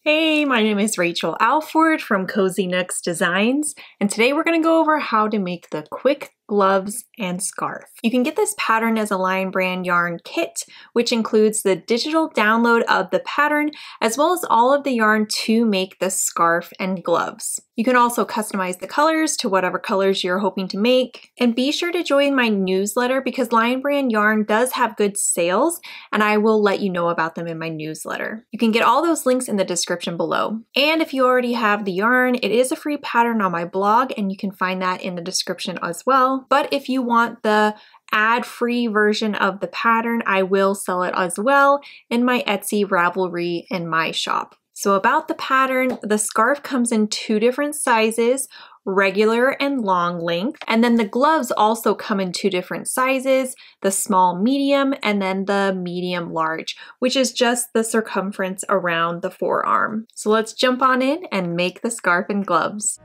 Hey, my name is Rachel Alford from Cozy Nooks Designs, and today we're going to go over how to make the quick gloves and scarf. You can get this pattern as a Lion Brand yarn kit, which includes the digital download of the pattern, as well as all of the yarn to make the scarf and gloves. You can also customize the colors to whatever colors you're hoping to make. And be sure to join my newsletter because Lion Brand yarn does have good sales, and I will let you know about them in my newsletter. You can get all those links in the description below. And if you already have the yarn, it is a free pattern on my blog, and you can find that in the description as well. But if you want the ad-free version of the pattern, I will sell it as well in my Etsy, Ravelry, and my shop. So about the pattern, the scarf comes in two different sizes, regular and long length. And then the gloves also come in two different sizes, the small medium and then the medium large, which is just the circumference around the forearm. So let's jump on in and make the scarf and gloves.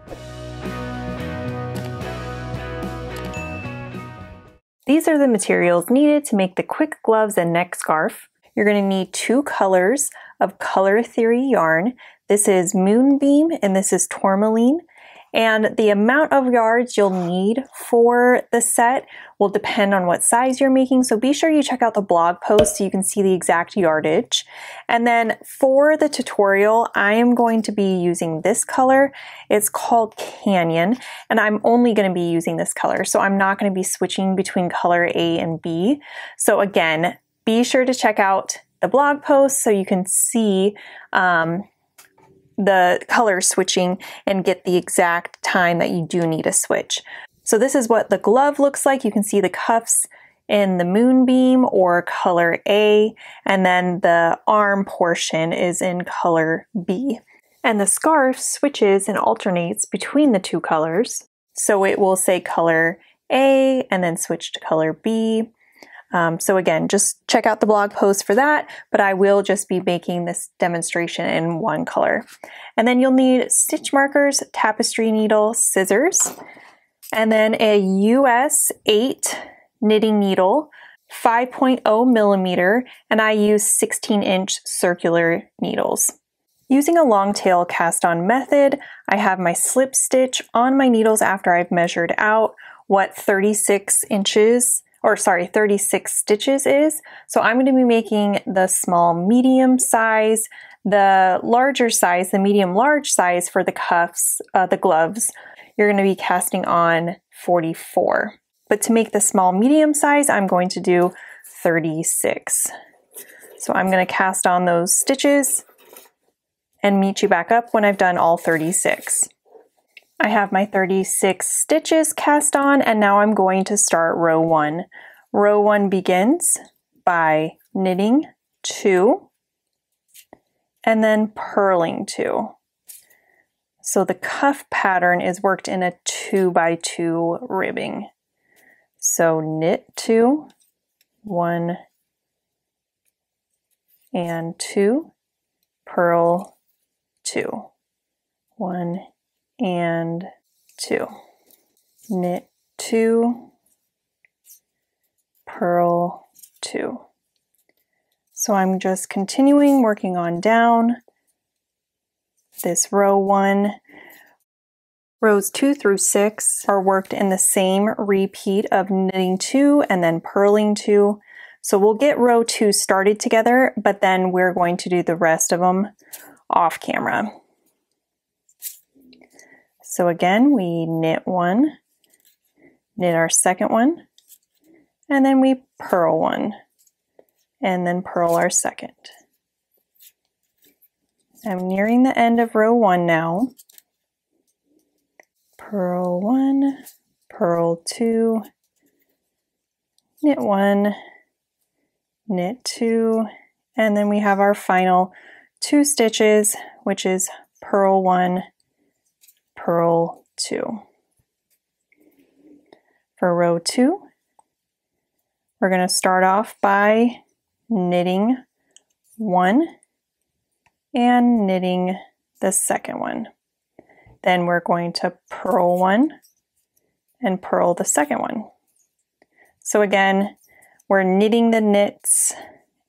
These are the materials needed to make the quick gloves and neck scarf. You're going to need two colors of Color Theory yarn. This is Moonbeam and this is Tourmaline. And the amount of yards you'll need for the set will depend on what size you're making. So be sure you check out the blog post so you can see the exact yardage. And then for the tutorial, I am going to be using this color. It's called Canyon, and I'm only going to be using this color. So I'm not going to be switching between color A and B. So again, be sure to check out the blog post so you can see the color switching and get the exact time that you do need a switch. So this is what the glove looks like. You can see the cuffs in the Moonbeam or color A, and then the arm portion is in color B. And the scarf switches and alternates between the two colors. So it will say color A and then switch to color B. So again, just check out the blog post for that, but I will just be making this demonstration in one color. And then you'll need stitch markers, tapestry needle, scissors, and then a US 8 knitting needle, 5.0 millimeter, and I use 16-inch circular needles. Using a long tail cast on method, I have my slip stitch on my needles after I've measured out what 36 stitches is. So I'm going to be making the small medium size, the larger size, the medium large size for the cuffs, the gloves. You're going to be casting on 44. But to make the small medium size, I'm going to do 36. So I'm going to cast on those stitches and meet you back up when I've done all 36. I have my 36 stitches cast on, and now I'm going to start row 1. Row 1 begins by knitting 2 and then purling 2. So the cuff pattern is worked in a 2x2 ribbing. So knit 2, 1 and 2, purl 2, 1 and 2, knit 2, purl 2. So I'm just continuing working on down this row 1. Rows 2 through 6 are worked in the same repeat of knitting 2 and then purling 2. So we'll get row 2 started together, but then we're going to do the rest of them off camera. So again, we knit 1, knit our second one, and then we purl 1, and then purl our second. I'm nearing the end of row 1 now. Purl 1, purl 2, knit 1, knit 2, and then we have our final 2 stitches, which is purl 1, purl 2. For row 2, we're going to start off by knitting 1 and knitting the second one. Then we're going to purl 1 and purl the second one. So again, we're knitting the knits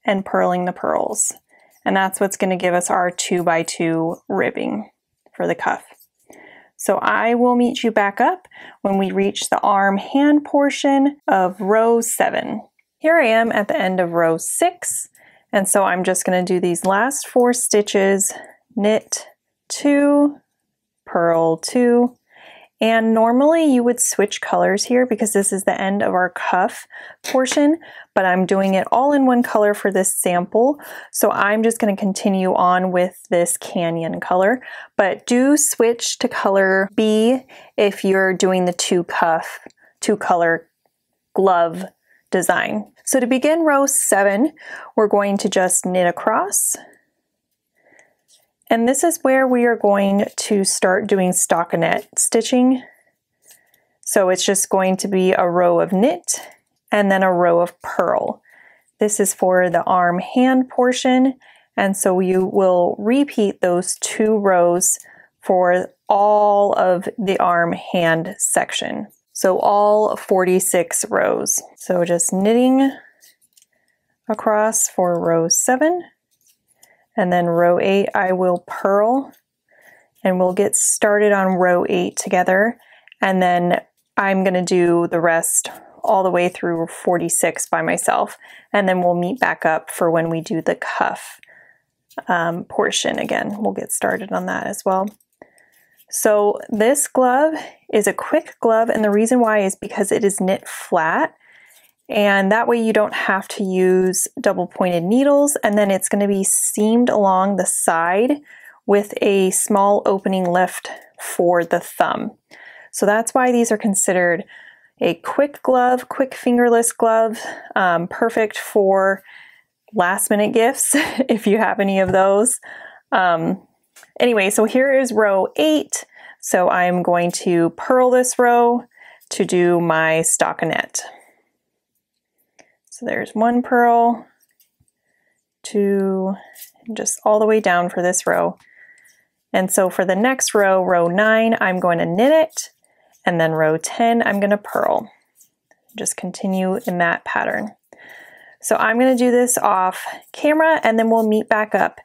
and purling the purls. and that's what's going to give us our 2x2 ribbing for the cuff. So I will meet you back up when we reach the arm hand portion of row 7. Here I am at the end of row 6, and so I'm just going to do these last 4 stitches, knit 2, purl 2, and normally you would switch colors here because this is the end of our cuff portion, but I'm doing it all in one color for this sample, so I'm just going to continue on with this canyon color, but do switch to color B if you're doing the two color glove design. So to begin row 7, we're going to just knit across. And this is where we are going to start doing stockinette stitching. So it's just going to be a row of knit and then a row of purl. This is for the arm hand portion, and so you will repeat those 2 rows for all of the arm hand section. So all 46 rows. So just knitting across for row 7. And then row 8, I will purl, and we'll get started on row 8 together. And then I'm going to do the rest all the way through 46 by myself. And then we'll meet back up for when we do the cuff portion again. We'll get started on that as well. So this glove is a quick glove, and the reason why is because it is knit flat. And that way you don't have to use double pointed needles, and then it's going to be seamed along the side with a small opening lift for the thumb. So that's why these are considered a quick glove, quick fingerless glove, perfect for last minute gifts if you have any of those. Anyway, so here is row 8. So I'm going to purl this row to do my stockinette. So there's 1 purl, 2, and just all the way down for this row. And so for the next row, row 9, I'm going to knit it, and then row 10, I'm going to purl. Just continue in that pattern. So I'm going to do this off camera, and then we'll meet back up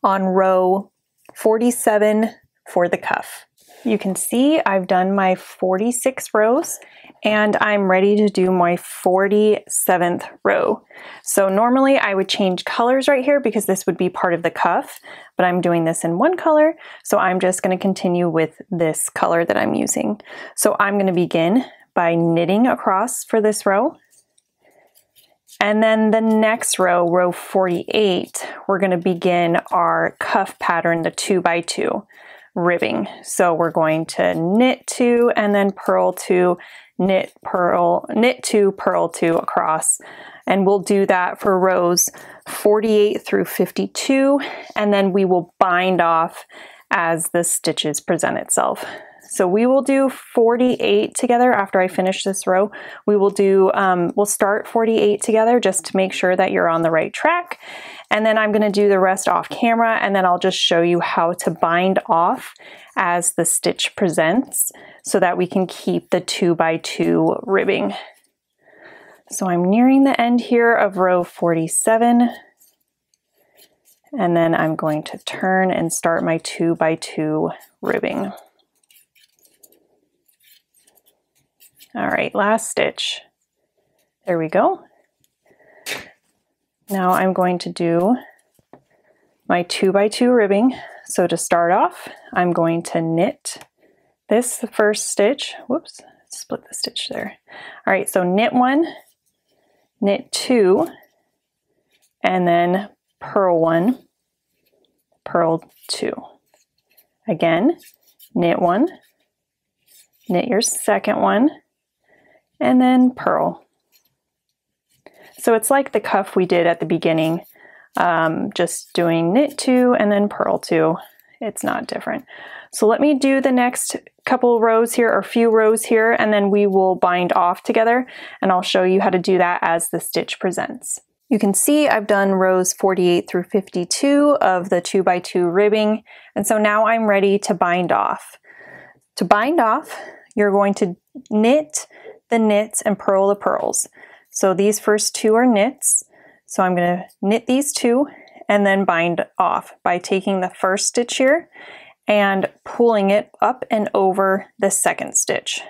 on row 47 for the cuff. You can see I've done my 46 rows, and I'm ready to do my 47th row. So normally I would change colors right here because this would be part of the cuff, but I'm doing this in one color, so I'm just going to continue with this color that I'm using. So I'm going to begin by knitting across for this row. And then the next row, row 48, we're going to begin our cuff pattern, the 2x2 ribbing. So we're going to knit 2 and then purl 2, knit 2, purl 2 across. And we'll do that for rows 48 through 52, and then we will bind off as the stitches present itself. So we will do 48 together after I finish this row. We will do, we'll start 48 together just to make sure that you're on the right track. And then I'm gonna do the rest off camera, and then I'll just show you how to bind off as the stitch presents so that we can keep the 2x2 ribbing. So I'm nearing the end here of row 47. And then I'm going to turn and start my 2x2 ribbing. All right, last stitch. There we go. Now I'm going to do my 2x2 ribbing. So to start off, I'm going to knit this first stitch. Whoops, split the stitch there. All right, so knit 1, knit 2, and then purl 1, purl 2. Again, knit 1, knit your second one, and then purl. So it's like the cuff we did at the beginning, just doing knit 2 and then purl 2. It's not different. So let me do the next couple rows here, or few rows here, and then we will bind off together, and I'll show you how to do that as the stitch presents. You can see I've done rows 48 through 52 of the 2x2 ribbing, and so now I'm ready to bind off. To bind off, you're going to knit the knits and purl the purls. So these first 2 are knits. So I'm going to knit these 2 and then bind off by taking the first stitch here and pulling it up and over the second stitch.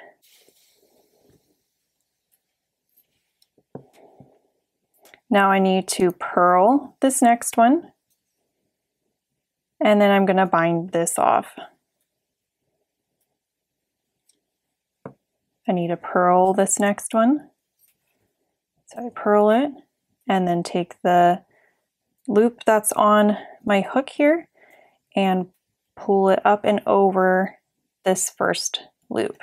Now I need to purl this next one, and then I'm going to bind this off. I need to purl this next one. So I purl it and then take the loop that's on my hook here and pull it up and over this first loop.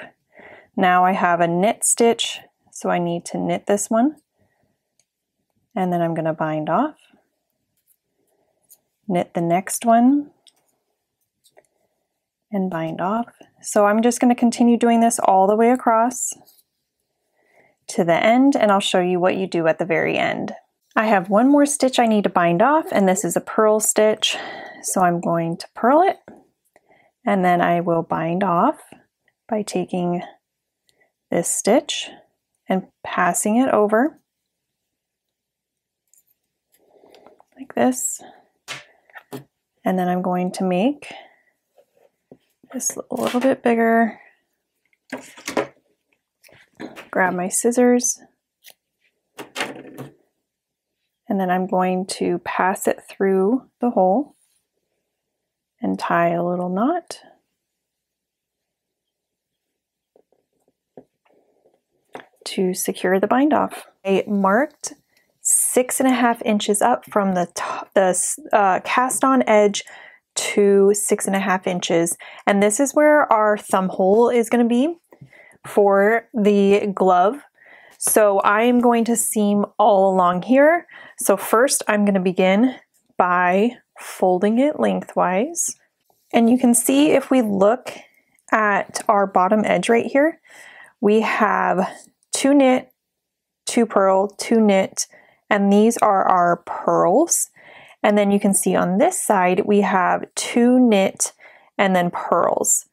Now I have a knit stitch, so I need to knit this one. And then I'm going to bind off. Knit the next one and bind off. So I'm just going to continue doing this all the way across to the end, and I'll show you what you do at the very end. I have one more stitch I need to bind off, and this is a purl stitch. So I'm going to purl it, and then I will bind off by taking this stitch and passing it over like this. And then I'm going to make this a little bit bigger. Grab my scissors, and then I'm going to pass it through the hole and tie a little knot. To secure the bind off. I marked 6.5 inches up from the cast on edge to 6.5 inches, and this is where our thumb hole is going to be for the glove. So I am going to seam all along here. So first I'm going to begin by folding it lengthwise. And you can see if we look at our bottom edge right here, we have 2 knit, 2 purl, 2 knit, and these are our purls. And then you can see on this side we have 2 knit and then purls.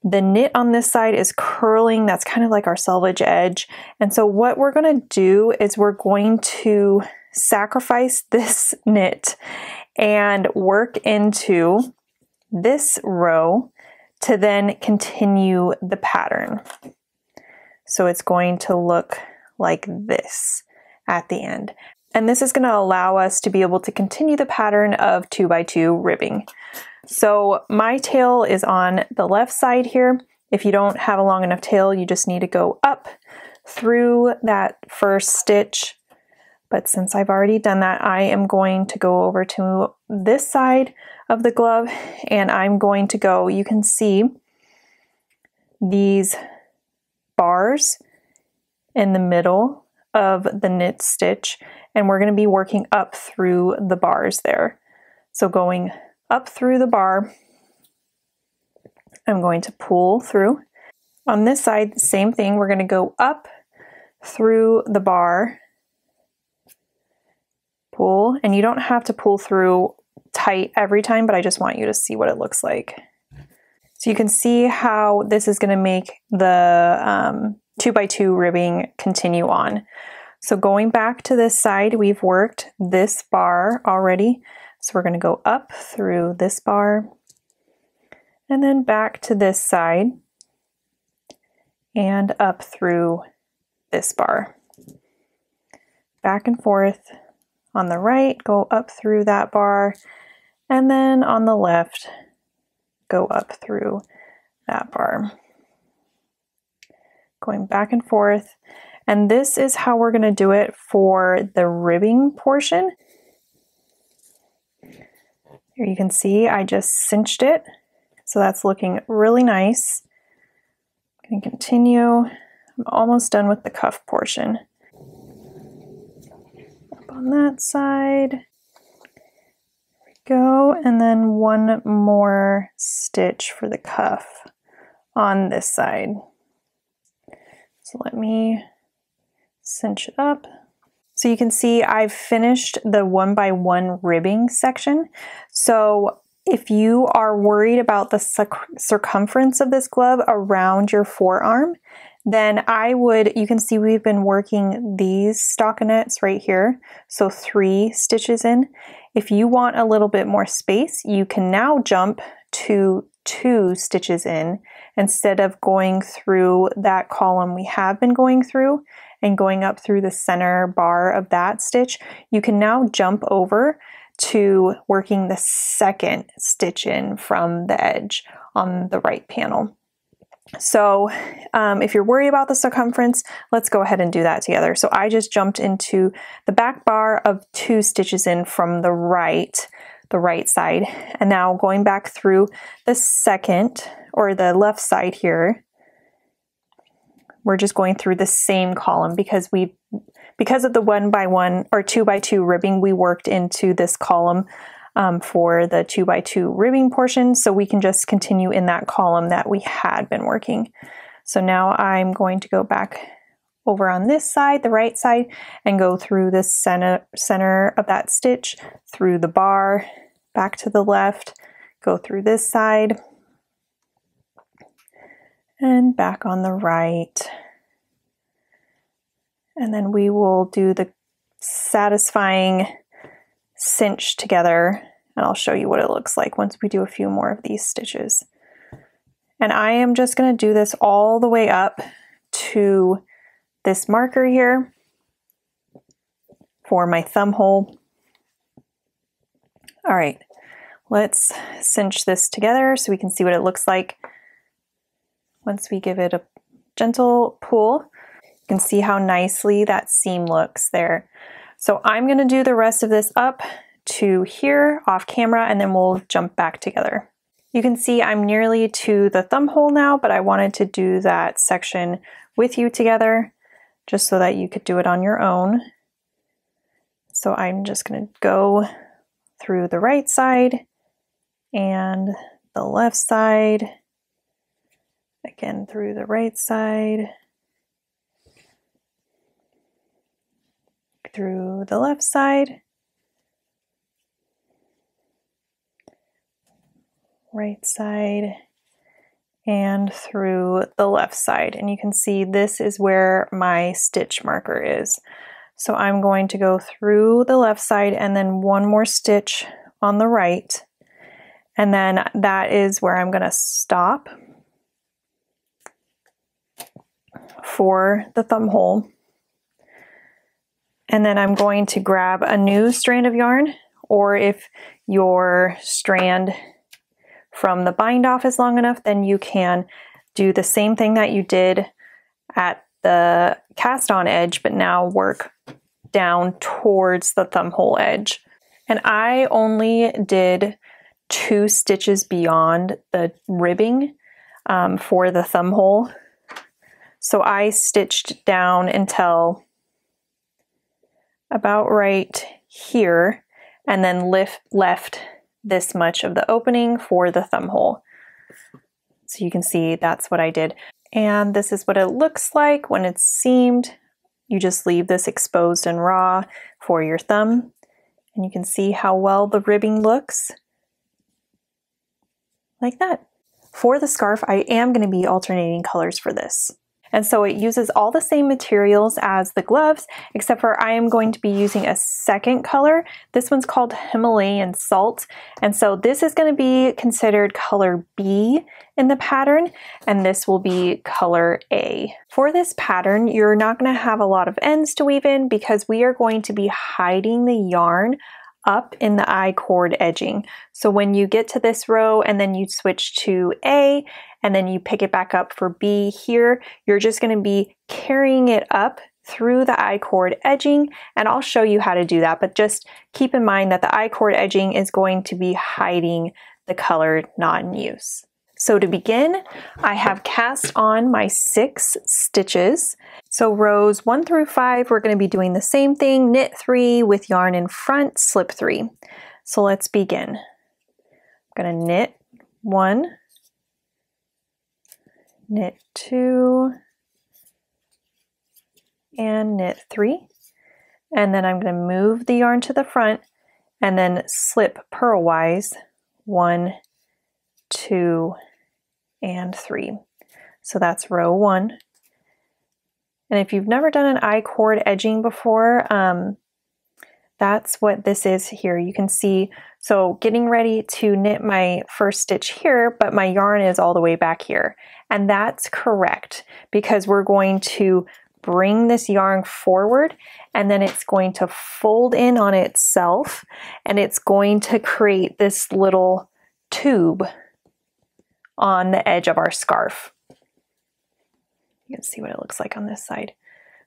The knit on this side is curling, that's kind of like our selvage edge. And so what we're going to do is we're going to sacrifice this knit and work into this row to then continue the pattern. So it's going to look like this at the end. And this is going to allow us to be able to continue the pattern of 2x2 ribbing. So my tail is on the left side here. If you don't have a long enough tail, you just need to go up through that first stitch. But since I've already done that, I am going to go over to this side of the glove, and I'm going to go, you can see these bars in the middle of the knit stitch, and we're going to be working up through the bars there. So going up through the bar, I'm going to pull through. On this side, the same thing, we're going to go up through the bar, pull, and you don't have to pull through tight every time, but I just want you to see what it looks like. So you can see how this is going to make the 2x2 ribbing continue on. So going back to this side, we've worked this bar already. So we're going to go up through this bar and then back to this side and up through this bar. Back and forth. On the right, go up through that bar, and then on the left, go up through that bar. Going back and forth. And this is how we're going to do it for the ribbing portion. Here you can see I just cinched it, so that's looking really nice. I'm going to continue. I'm almost done with the cuff portion. Up on that side. There we go, and then one more stitch for the cuff on this side. So let me cinch it up. So you can see I've finished the 1x1 ribbing section. So if you are worried about the circumference of this glove around your forearm, then you can see we've been working these stockinettes right here. So 3 stitches in. If you want a little bit more space, you can now jump to 2 stitches in instead of going through that column we have been going through and going up through the center bar of that stitch. You can now jump over to working the 2nd stitch in from the edge on the right panel. So if you're worried about the circumference, let's go ahead and do that together. So I just jumped into the back bar of 2 stitches in from the right side, and now going back through the second, or the left side here, we're just going through the same column because of the 1x1 or 2x2 ribbing we worked into this column for the 2x2 ribbing portion, so we can just continue in that column that we had been working. So now I'm going to go back over on this side, the right side, and go through the center of that stitch, through the bar, back to the left, go through this side, and back on the right. And then we will do the satisfying cinch together, and I'll show you what it looks like once we do a few more of these stitches. And I am just going to do this all the way up to this marker here for my thumb hole. All right, let's cinch this together so we can see what it looks like once we give it a gentle pull. You can see how nicely that seam looks there. So I'm going to do the rest of this up to here off camera, and then we'll jump back together. You can see I'm nearly to the thumb hole now, but I wanted to do that section with you together just so that you could do it on your own. So I'm just going to go through the right side and the left side, again through the right side, through the left side, right side, and through the left side. And you can see this is where my stitch marker is. So I'm going to go through the left side and then one more stitch on the right, and then that is where I'm going to stop for the thumb hole. And then I'm going to grab a new strand of yarn, or if your strand from the bind off is long enough, then you can do the same thing that you did at the cast on edge, but now work down towards the thumb hole edge. And I only did 2 stitches beyond the ribbing for the thumb hole. So I stitched down until about right here, and then left this much of the opening for the thumb hole. So you can see that's what I did. And this is what it looks like when it's seamed. You just leave this exposed and raw for your thumb, and you can see how well the ribbing looks like that. For the scarf, I am going to be alternating colors for this. And so it uses all the same materials as the gloves, except for I am going to be using a second color. This one's called Himalayan Salt. And so this is going to be considered color B in the pattern, and this will be color A. For this pattern, you're not going to have a lot of ends to weave in because we are going to be hiding the yarn up in the I-cord edging. So when you get to this row and then you switch to A and then you pick it back up for B here, you're just going to be carrying it up through the I-cord edging, and I'll show you how to do that, but just keep in mind that the I-cord edging is going to be hiding the color not in use. So to begin, I have cast on my 6 stitches. So rows 1 through 5, we're going to be doing the same thing, knit 3 with yarn in front, slip 3. So let's begin. I'm going to knit 1, knit 2, and knit 3. And then I'm going to move the yarn to the front and then slip purlwise 1, 2, and 3. So that's row 1. And if you've never done an I-cord edging before, that's what this is here. You can see, so getting ready to knit my first stitch here, but my yarn is all the way back here. And that's correct because we're going to bring this yarn forward and then it's going to fold in on itself and it's going to create this little tube on the edge of our scarf. You can see what it looks like on this side.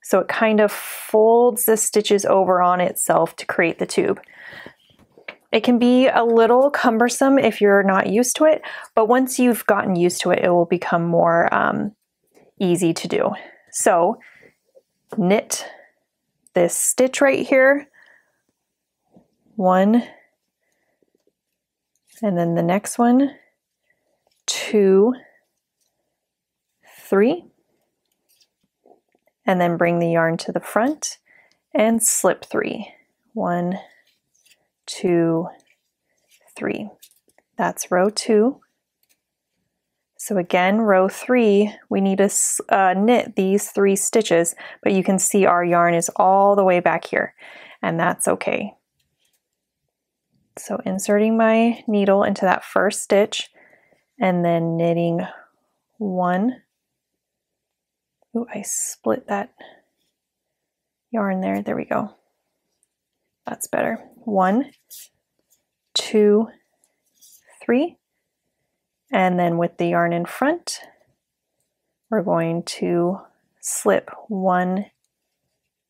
So it kind of folds the stitches over on itself to create the tube. It can be a little cumbersome if you're not used to it, but once you've gotten used to it, it will become more easy to do. So knit this stitch right here, 1, and then the next one, 2, 3, and then bring the yarn to the front and slip 3. 1, 2, 3. That's row 2. So again, row 3, we need to knit these 3 stitches, but you can see our yarn is all the way back here, and that's okay. So inserting my needle into that first stitch and then knitting 1. Ooh, I split that yarn there. There we go. That's better. 1, 2, 3. And then with the yarn in front, we're going to slip 1,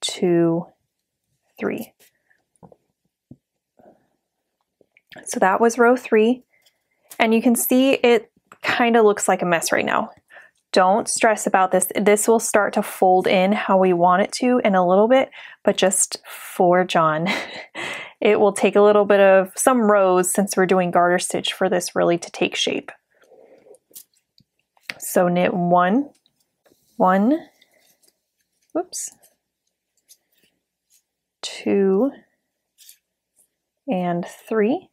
2, 3. So that was row 3. And you can see it kind of looks like a mess right now. Don't stress about this. This will start to fold in how we want it to in a little bit, but just forge on. It will take a little bit of some rows since we're doing garter stitch for this really to take shape. So knit 1, 1, whoops, 2, and 3,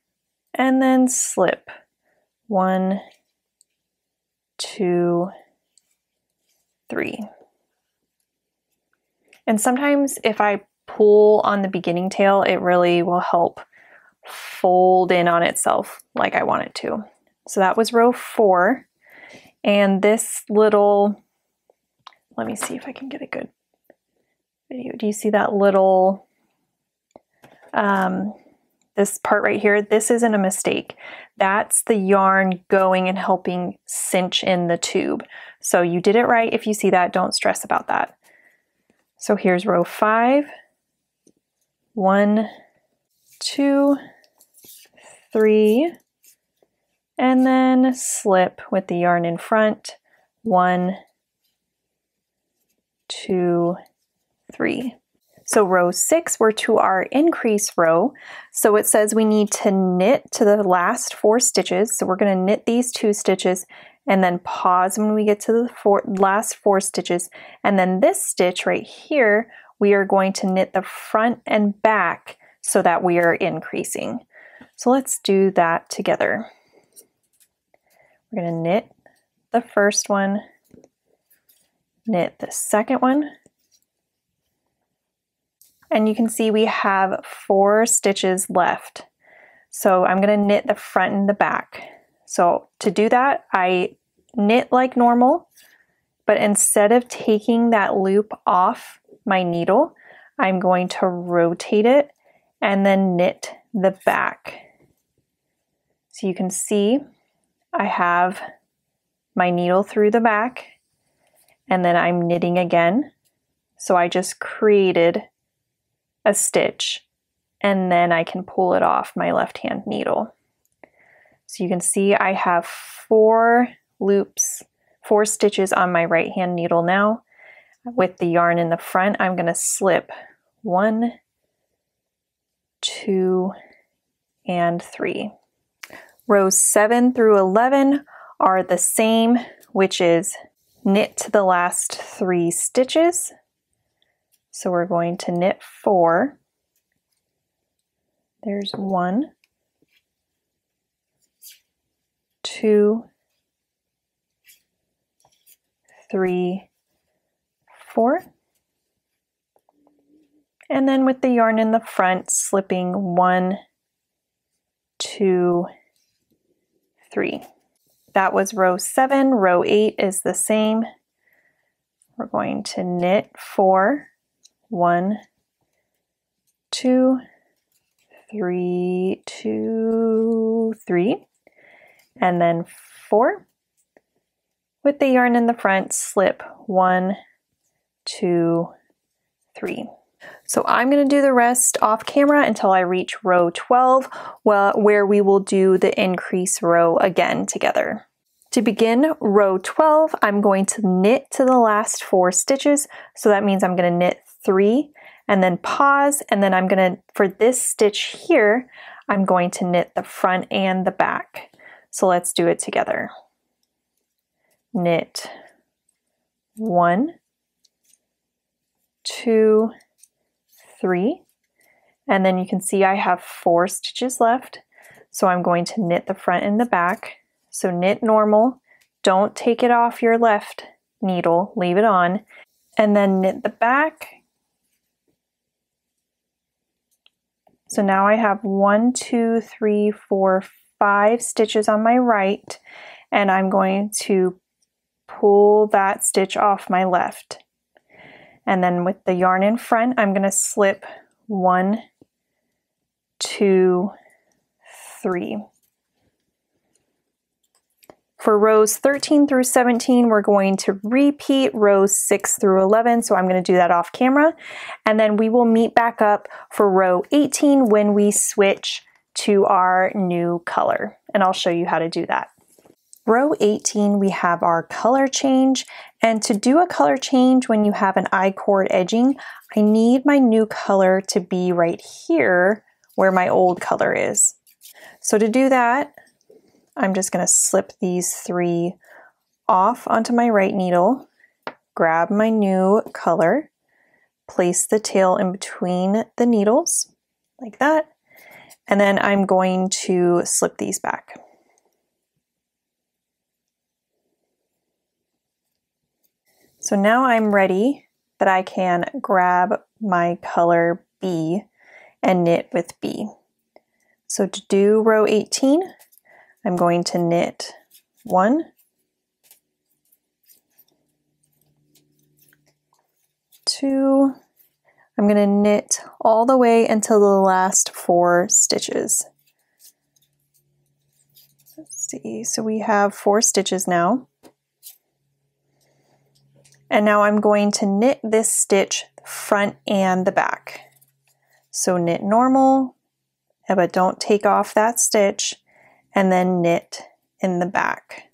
and then slip 1, 2, 3. And sometimes if I pull on the beginning tail, it really will help fold in on itself like I want it to. So that was row 4. And this little, let me see if I can get a good video. Do you see that little, this part right here? This isn't a mistake. That's the yarn going and helping cinch in the tube. So you did it right. If you see that, don't stress about that. So here's row 5. 1, 2, 3, and then slip with the yarn in front. 1, 2, 3. So row 6, we're to our increase row. So it says we need to knit to the last 4 stitches. So we're going to knit these 2 stitches and then pause when we get to the last 4 stitches. And then this stitch right here, we are going to knit the front and back so that we are increasing. So let's do that together. We're going to knit the first one, knit the second one, and you can see we have 4 stitches left. So I'm going to knit the front and the back. So to do that, I knit like normal, but instead of taking that loop off my needle, I'm going to rotate it and then knit the back. So you can see I have my needle through the back and then I'm knitting again. So I just created a stitch and then I can pull it off my left hand needle. So you can see I have 4 loops, 4 stitches on my right hand needle now. With the yarn in the front, I'm going to slip 1, 2, and 3. Rows 7 through 11 are the same, which is knit to the last 3 stitches. So we're going to knit 4. There's 1, 2, 3, 4, And then with the yarn in the front, slipping 1, 2, 3. That was row 7. Row 8 is the same. We're going to knit 4, 1, 2, 3, 2, 3, and then 4. With the yarn in the front, slip 1, 2, 3. So I'm going to do the rest off camera until I reach row 12, where we will do the increase row again together. To begin row 12, I'm going to knit to the last 4 stitches. So that means I'm going to knit 3 and then pause, and then I'm going to, for this stitch here, I'm going to knit the front and the back. So let's do it together. Knit 1, 2, 3, and then you can see I have 4 stitches left. So I'm going to knit the front and the back. So knit normal, don't take it off your left needle, leave it on, and then knit the back. So now I have 1, 2, 3, 4, 5 stitches on my right, and I'm going to pull that stitch off my left. And then with the yarn in front, I'm going to slip 1, 2, 3. For rows 13 through 17, we're going to repeat rows 6 through 11, so I'm going to do that off camera. And then we will meet back up for row 18 when we switch to our new color, and I'll show you how to do that. Row 18, we have our color change, and to do a color change when you have an I-cord edging, I need my new color to be right here where my old color is. So to do that, I'm just going to slip these 3 off onto my right needle, grab my new color, place the tail in between the needles like that, and then I'm going to slip these back. So now I'm ready that I can grab my color B and knit with B. So to do row 18, I'm going to knit 1, 2, I'm going to knit all the way until the last 4 stitches. Let's see, so we have 4 stitches now. And now I'm going to knit this stitch front and the back. So knit normal, but don't take off that stitch, and then knit in the back.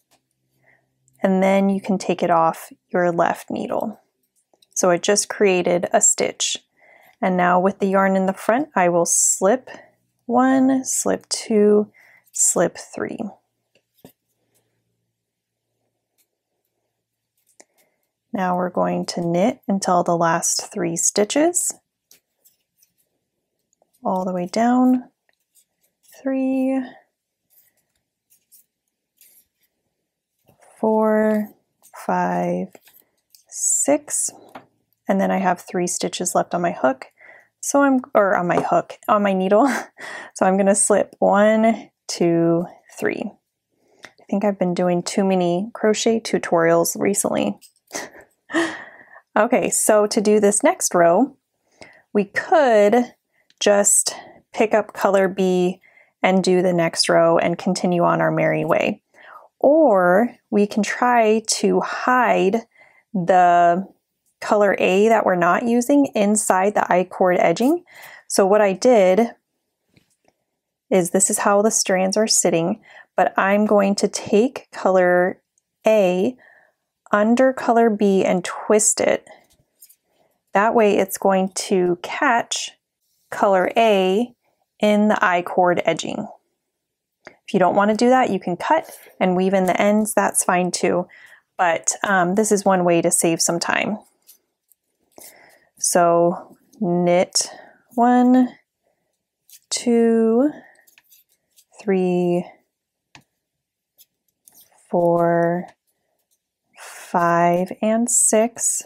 And then you can take it off your left needle. So I just created a stitch. And now with the yarn in the front, I will slip 1, slip 2, slip 3. Now we're going to knit until the last 3 stitches, all the way down, 3, 4, 5, 6, and then I have 3 stitches left on my hook. So on my needle. So I'm going to slip 1, 2, 3. I think I've been doing too many crochet tutorials recently. Okay, so to do this next row, we could just pick up color B and do the next row and continue on our merry way. Or we can try to hide the color A that we're not using inside the I-cord edging. So what I did is, this is how the strands are sitting, but I'm going to take color A under color B and twist it. That way it's going to catch color A in the I-cord edging. If you don't want to do that, you can cut and weave in the ends, that's fine too. But this is one way to save some time. So knit 1, 2, 3, 4, 5, and 6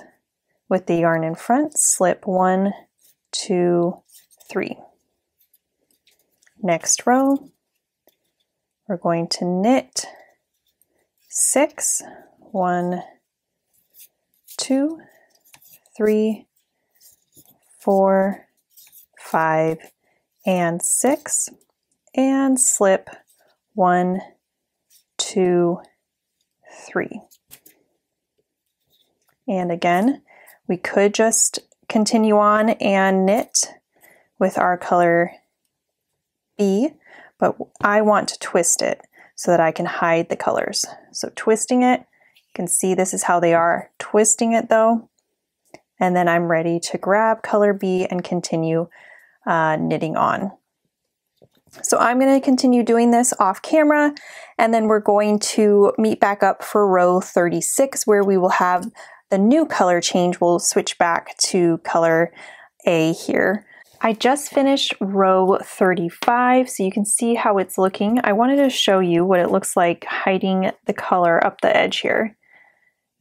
with the yarn in front, slip 1, 2, 3. Next row, we're going to knit 6, 1, 2, 3, 4, 5, and 6, and slip 1, 2, 3. And again, we could just continue on and knit with our color B, but I want to twist it so that I can hide the colors. So twisting it, you can see this is how they are. Twisting it though, and then I'm ready to grab color B and continue knitting on. So I'm going to continue doing this off camera, and then we're going to meet back up for row 36 where we will have the new color change. We'll switch back to color A here. I just finished row 35, so you can see how it's looking. I wanted to show you what it looks like hiding the color up the edge here.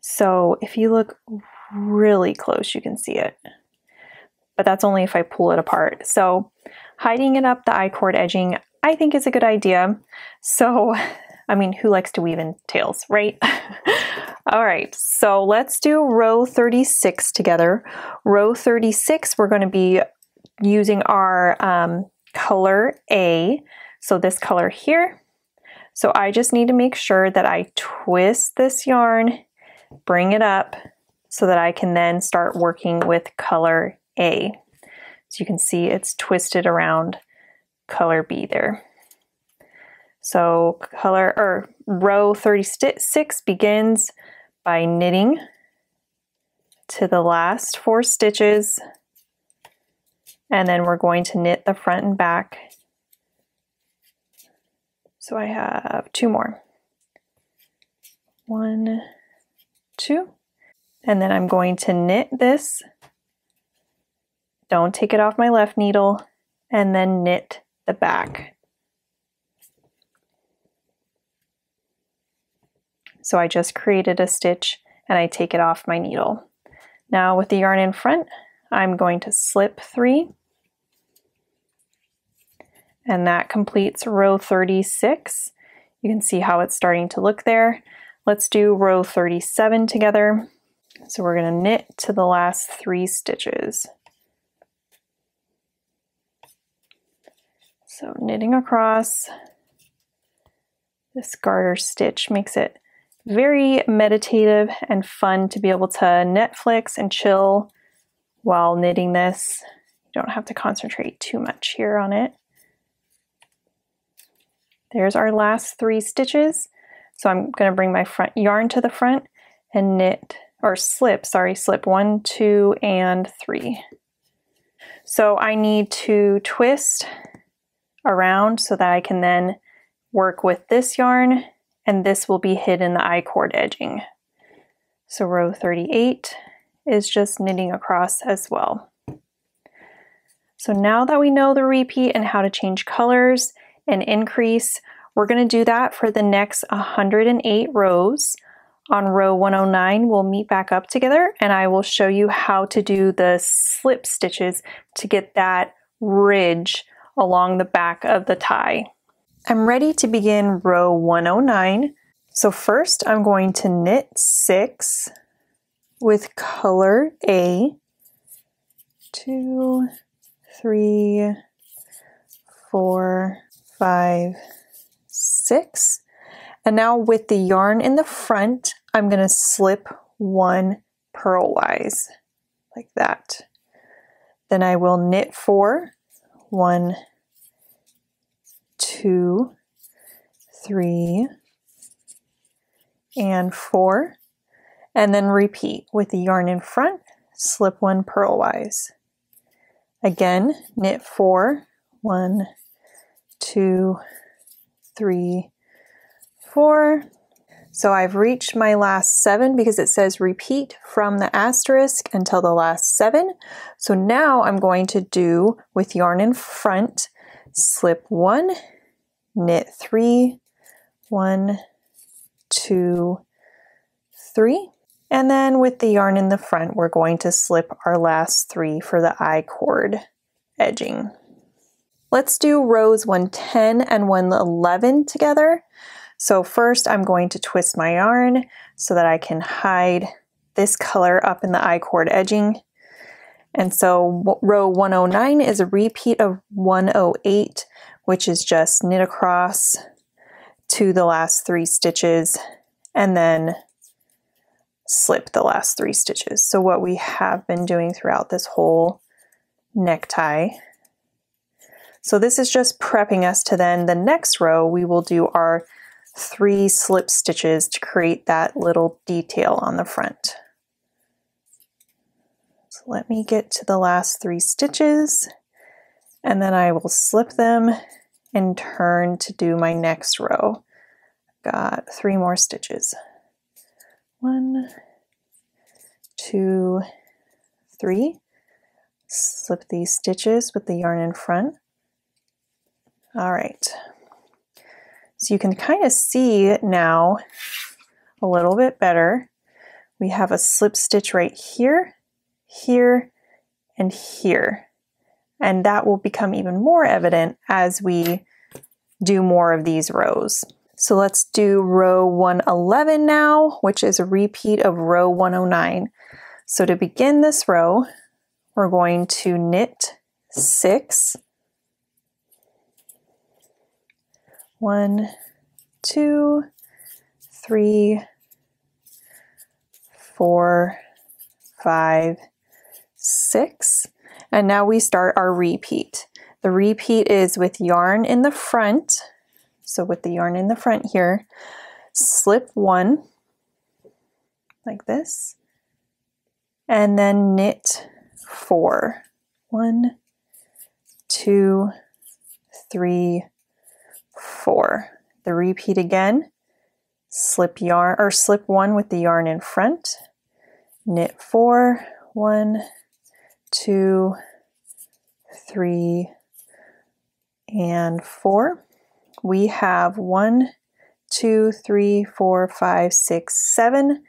So if you look really close, you can see it, but that's only if I pull it apart. So hiding it up the I-cord edging, I think is a good idea. So, I mean, who likes to weave in tails, right? All right, so let's do row 36 together. Row 36, we're going to be using our color A, so this color here. So I just need to make sure that I twist this yarn, bring it up, so that I can then start working with color A. So you can see it's twisted around color B there. So row 36 begins by knitting to the last 4 stitches, and then we're going to knit the front and back. So I have 2 more. 1, 2, and then I'm going to knit this. Don't take it off my left needle, and then knit the back. So I just created a stitch and I take it off my needle. Now with the yarn in front, I'm going to slip 3, and that completes row 36. You can see how it's starting to look there. Let's do row 37 together. So we're going to knit to the last 3 stitches. So knitting across, this garter stitch makes it very meditative and fun to be able to Netflix and chill while knitting this. You don't have to concentrate too much here on it. There's our last 3 stitches. So I'm going to bring my front yarn to the front and knit, or slip 1, 2, and 3. So I need to twist around so that I can then work with this yarn, and this will be hid in the I-cord edging. So row 38 is just knitting across as well. So now that we know the repeat and how to change colors and increase, we're going to do that for the next 108 rows. On row 109, we'll meet back up together and I will show you how to do the slip stitches to get that ridge along the back of the tie. I'm ready to begin row 109. So first I'm going to knit 6 with color A, 2, 3, 4, 5, 6. And now with the yarn in the front, I'm going to slip 1 purlwise like that. Then I will knit 4, 1, 2, 3, and 4, and then repeat with the yarn in front, slip 1 purlwise. Again, knit 4, 1, 2, 3, 4. So I've reached my last 7 because it says repeat from the asterisk until the last 7. So now I'm going to do with yarn in front, slip 1, knit 3, 1, 2, 3, And then with the yarn in the front, we're going to slip our last 3 for the I-cord edging. Let's do rows 110 and 111 together. So first I'm going to twist my yarn so that I can hide this color up in the I-cord edging. And so row 109 is a repeat of 108, which is just knit across to the last 3 stitches and then slip the last 3 stitches. So what we have been doing throughout this whole necktie. So this is just prepping us to then the next row we will do our 3 slip stitches to create that little detail on the front. So let me get to the last 3 stitches and then I will slip them and turn to do my next row. Got 3 more stitches. 1, 2, 3. Slip these stitches with the yarn in front. All right. So you can kind of see it now a little bit better. We have a slip stitch right here, here, and here. And that will become even more evident as we do more of these rows. So let's do row 111 now, which is a repeat of row 109. So to begin this row, we're going to knit 6. 1, 2, 3, 4, 5, 6. And now we start our repeat. The repeat is with yarn in the front. So with the yarn in the front here, slip 1 like this, and then knit 4. 1, 2, 3, 4. The repeat again, slip yarn or slip 1 with the yarn in front, knit 4. 1, 2, 3, and 4. We have 1, 2, 3, 4, 5, 6, 7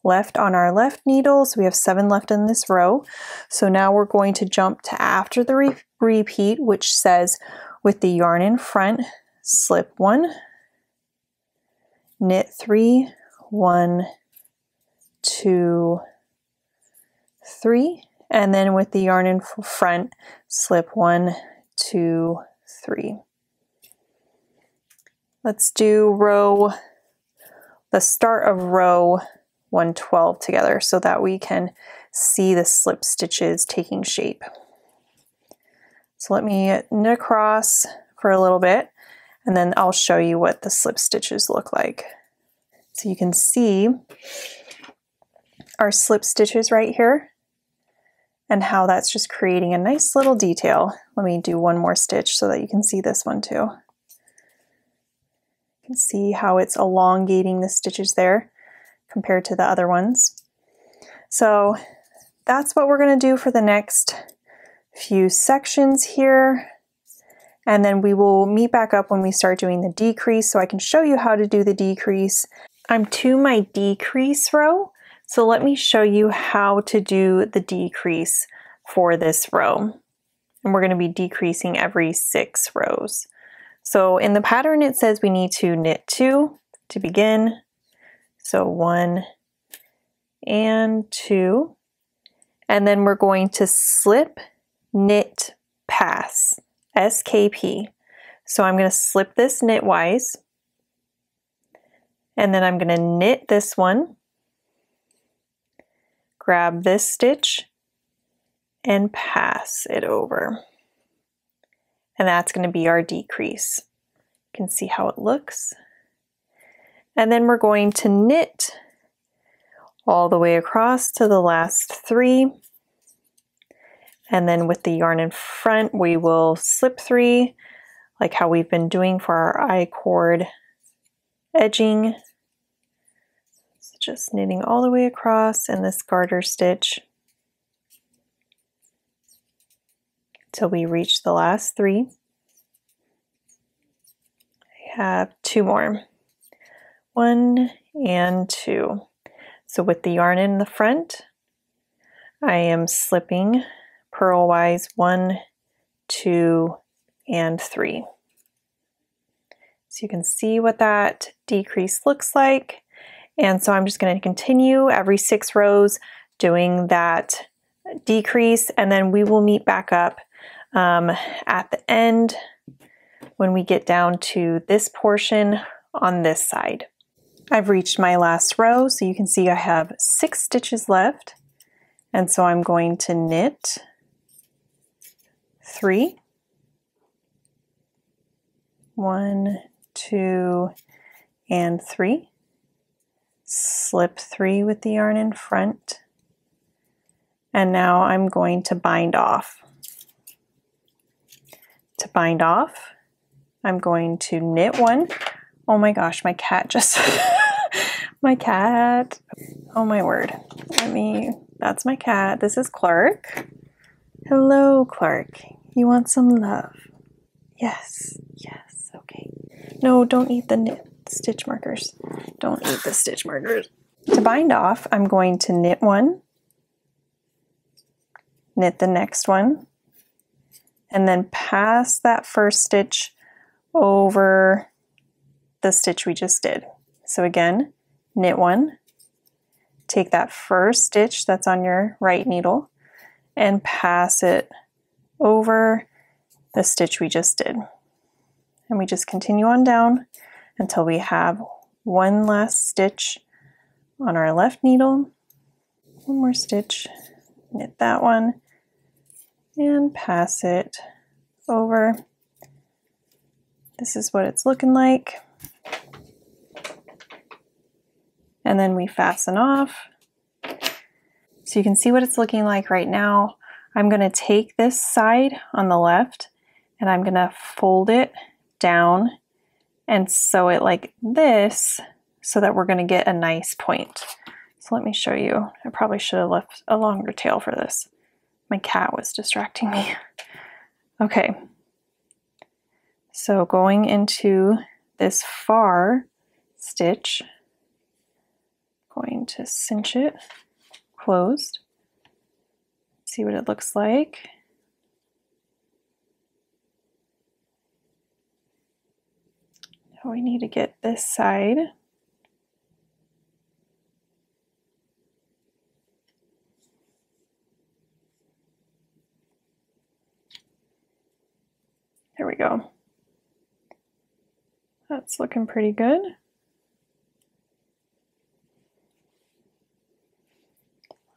left on our left needle. So we have 7 left in this row. So now we're going to jump to after the repeat, which says with the yarn in front, slip 1, knit 3, 1, 2, 3, and then with the yarn in front, slip 1, 2, 3. Let's do the start of row 112 together so that we can see the slip stitches taking shape. So let me knit across for a little bit and then I'll show you what the slip stitches look like. So you can see our slip stitches right here and how that's just creating a nice little detail. Let me do one more stitch so that you can see this one too. You can see how it's elongating the stitches there compared to the other ones. So that's what we're going to do for the next few sections here. And then we will meet back up when we start doing the decrease so I can show you how to do the decrease. I'm to my decrease row, so let me show you how to do the decrease for this row. And we're going to be decreasing every 6 rows. So in the pattern it says we need to knit 2 to begin. So 1 and 2. And then we're going to slip, knit, pass, SKP. So I'm going to slip this knitwise. And then I'm going to knit this one, grab this stitch, and pass it over. And that's going to be our decrease. You can see how it looks. And then we're going to knit all the way across to the last 3. And then with the yarn in front, we will slip 3, like how we've been doing for our I-cord edging. So just knitting all the way across in this garter stitch till we reach the last 3. I have 2 more. 1 and 2. So with the yarn in the front, I am slipping purlwise 1, 2, and 3. So you can see what that decrease looks like. And so I'm just going to continue every 6 rows doing that decrease, and then we will meet back up at the end when we get down to this portion on this side. I've reached my last row, so you can see I have 6 stitches left. And so I'm going to knit 3, 1, 2, and 3, slip 3 with the yarn in front, and now I'm going to bind off. To bind off, I'm going to knit 1. Oh my gosh, my cat just, my cat, oh my word, that's my cat. This is Clark. Hello, Clark. You want some love? Yes, yes, okay. No, don't eat the stitch markers. Don't eat the stitch markers. To bind off, I'm going to knit 1, knit the next one, and then pass that first stitch over the stitch we just did. So again, knit 1, take that first stitch that's on your right needle and pass it over the stitch we just did. And we just continue on down until we have one last stitch on our left needle. One more stitch, knit that one, and pass it over. This is what it's looking like. And then we fasten off. So you can see what it's looking like right now. I'm going to take this side on the left and I'm going to fold it down and sew it like this so that we're going to get a nice point. So let me show you. I probably should have left a longer tail for this. My cat was distracting me. Okay. So going into this far stitch, going to cinch it closed. See what it looks like. Now we need to get this side. There we go. That's looking pretty good.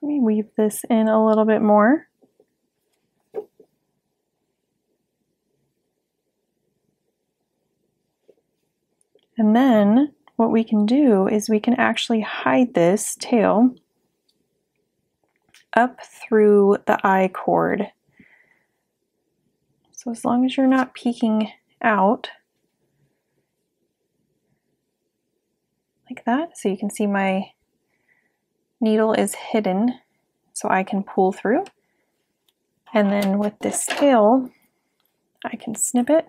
Let me weave this in a little bit more. And then what we can do is we can actually hide this tail up through the I-cord. So as long as you're not peeking out like that, so you can see my needle is hidden, so I can pull through. And then with this tail, I can snip it,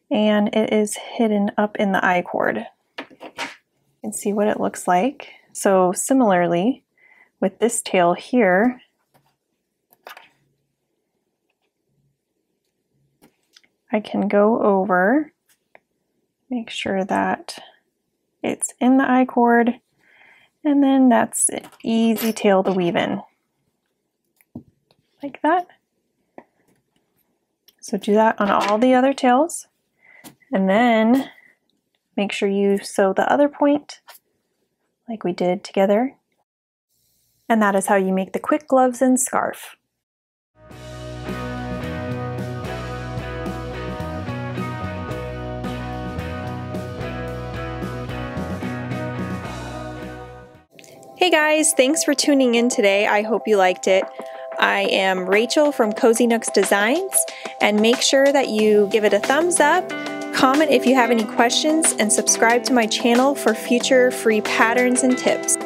and it is hidden up in the I-cord. You can see what it looks like. So similarly, with this tail here, I can go over, make sure that it's in the I-cord, and then that's an easy tail to weave in, like that. So do that on all the other tails, and then make sure you sew the other point like we did together. And that is how you make the quick gloves and scarf. Hey guys, thanks for tuning in today. I hope you liked it. I am Rachel from Cozy Nooks Designs, and make sure that you give it a thumbs up, comment if you have any questions, and subscribe to my channel for future free patterns and tips.